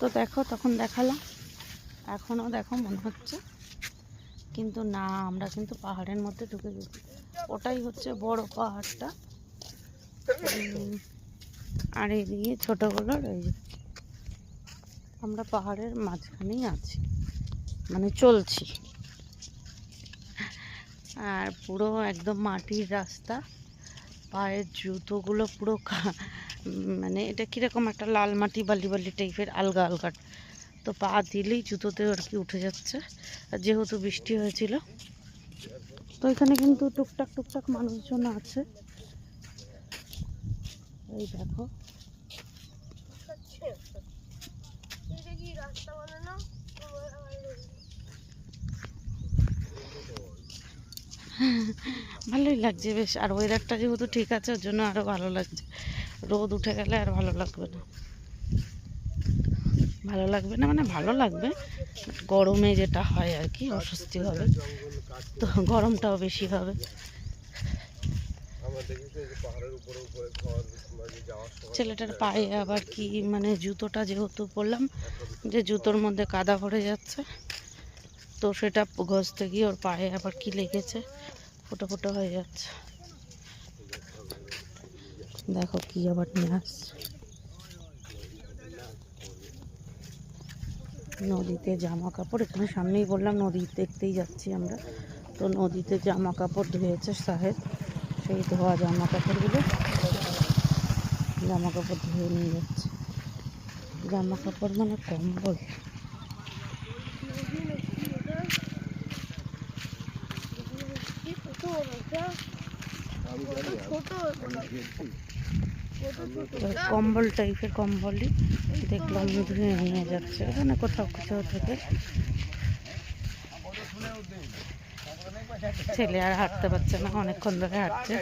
তো দেখো তখন দেখালাম, এখনও দেখো মনে হচ্ছে, কিন্তু না, আমরা কিন্তু পাহাড়ের মধ্যে ঢুকে গেছি। ওটাই হচ্ছে বড় পাহাড়টা, আর এইদিকে ছোটোগুলোর এই যে আমরা পাহাড়ের মাঝখানেই আছি, মানে চলছি। আর পুরো একদম মাটির রাস্তা, পায়ের জুতোগুলো পুরো মানে এটা কীরকম একটা লাল মাটি বালি বালি টাইপের, আলগা আলগা, তো পা দিলেই জুতোতে আর কি উঠে যাচ্ছে। আর যেহেতু বৃষ্টি হয়েছিল, তো এখানে কিন্তু টুকটাক টুকটাক মানুষজন আছে। এই দেখো ভালোই লাগছে বেশ, আর ওয়েদারটা যেহেতু ঠিক আছে ওর জন্য আরও ভালো লাগছে। রোদ উঠে গেলে আর ভালো লাগবে না, ভালো লাগবে না মানে ভালো লাগবে, গরমে যেটা হয় আর কি অস্বস্তি হবে, তো গরমটাও বেশি হবে। ছেলেটার পায়ে আবার কি মানে জুতোটা যেহেতু পরলাম, যে জুতোর মধ্যে কাদা ভরে যাচ্ছে, তো সেটা ঘষতে গিয়ে ওর পায়ে আবার কি লেগেছে, ফুটো ফুটো হয়ে যাচ্ছে। দেখো কি আবার নিয়ে আসছে, নদীতে জামা কাপড়, এখানে সামনেই বললাম নদী দেখতেই যাচ্ছি আমরা, তো নদীতে জামা কাপড় ধুয়েছে সাহেব, সেই ধোয়া জামা কাপড়গুলো ধুয়ে নিয়ে যাচ্ছে। জামা কাপড় মানে কম্বল, কম্বল টাইপের কম্বলই দেখলাম ধুয়ে নিয়ে যাচ্ছে, এখানে কোথাও কোথাও থেকে। ছেলে আর হাঁটতে পারছে না, অনেকক্ষণ ধরে হাঁটছে।